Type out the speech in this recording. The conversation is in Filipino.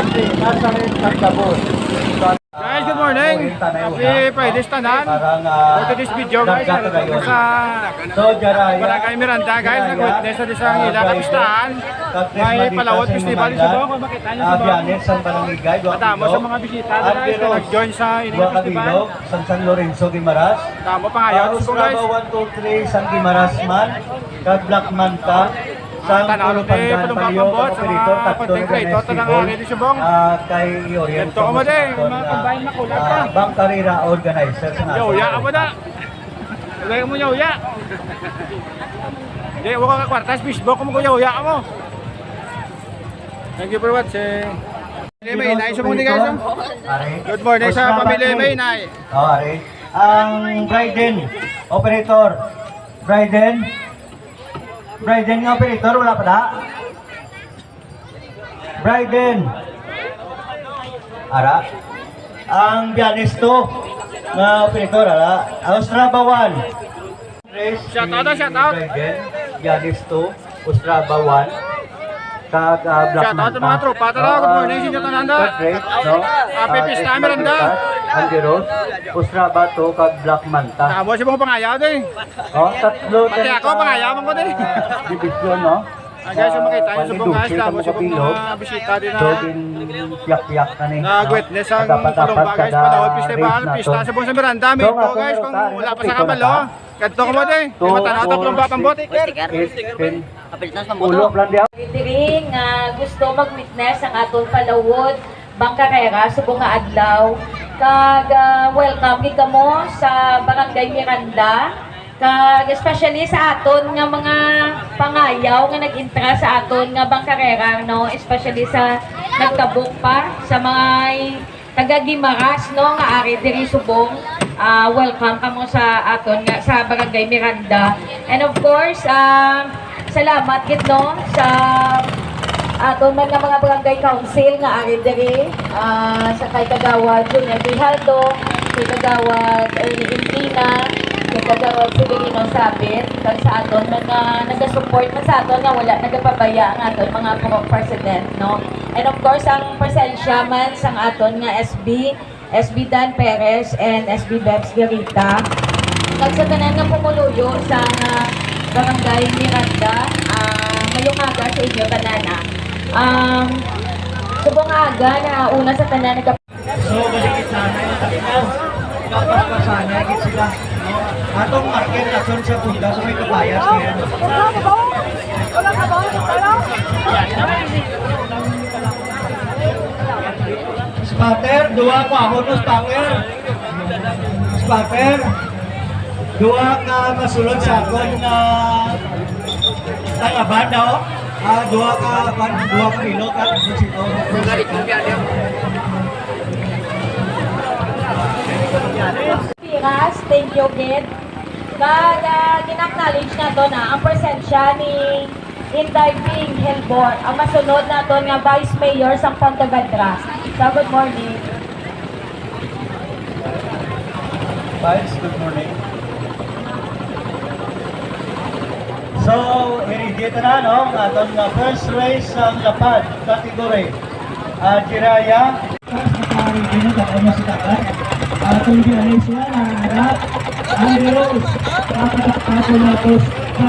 Country, Nazareth, Nagtabon. Guys, good morning. Happy Friday tanan. For today's video guys, sa Barangay Miranda guys, nag-witness na sa ila kapistahan. May Palawod Festival sa Subong, kung makita nyo sa Subong. Tamo sa mga bisita guys na nag-join sa inyong festival. San Lorenzo, Guimaras. Tamo pangayaw sa Subong guys. 1, 2, 3, San Guimaras man, kag Blackman ka. Sa Tanalo ni Palumbang-Pambot sa mga content creator tanang ari di Subong. Kay Orient. Ito ko mo din, mga combine na kulat ka. Bang Karira organizer sa nasa. Yauya ka mo na. Ilagay mo yauya. Hindi, huwag ka kakwartas, Facebook mo ko yauya ka mo. Thank you for watching. May inay sa mga guys. Good morning sa pamilya may inay. Ari. Ang Bryden, operator. Bryden nga operator, wala pa da? Bryden. Ara. Ang Bianisto nga operator, ara. Austraba 1. Shout out. Bryden, Bianisto, Austraba 1. Kag Black Shout out mga tropa. Tara, good morning sa inyo tananda. Happy Pista Miranda. Angeros, Austraba to kag Black Manta. Tamo si mga pangayaw din. Oh, tatlo. Pati ako pangayaw ko din. Division, no? Guys, yung makita nyo sa buong guys, tamo si mga bisita din So, na yak-yak na ni. nag-witness ang Palumba guys, Palawod Festival, Pista sa buong sa Miranda. May po guys, kung wala pa sa kabalo. Ganto ko mo din. Matanaw ito Palumba-Pambot. Ulo, plan diya. Diri nga gusto mag-witness ang atong Palawod Bangkarera subong nga adlaw. Kag welcome gid kamo sa Barangay Miranda. Kag especially sa aton nga mga pangayaw nga nag-intra sa aton nga Bangkarera, no, especially sa nagtabok pa sa mga taga Guimaras, no, nga ari diri subong. Welcome kamo sa aton nga sa Barangay Miranda. And of course, salamat gid, no, sa aton man nga mga barangay council nga ari diri, sa kay Kagawad Junior Grijaldo, kay Kagawad Ernie Intina, kay Kagawad Severino Sabit, kag sa aton man nga nagasupport man sa aton nga wala nagapabaya ang aton mga president, no. And of course ang presensya man sang aton nga SB Dan Perez and SB Bebs Garita. Kag sa tanan nga pumuluyo sa Barangay Miranda, ngayong aga sa inyo tanana. Subong aga na una sa tanan nag So, balik sana yung tatinaw. Kapapasana, higit sila. Atong market na son sa punta sa may kabayas niya. Spatter, dua ko ako no spatter. Spatter, dua ka masulod sa akon na tangaban daw. Dua ka ilo ka sito. Piras, thank you kid. Kag ginaknowledge na to na ang presensya ni Inday Ping Helbor, ang masunod na to nga Vice Mayor sa Pontevedra. So, good morning. Vice, good morning. So, i-review na no, ang aton nga first race ang lapad category. Jiraya. Review na ako sa takat. Atong ginanay siya na harap. Ang Rose. Kapag-kapag natos sa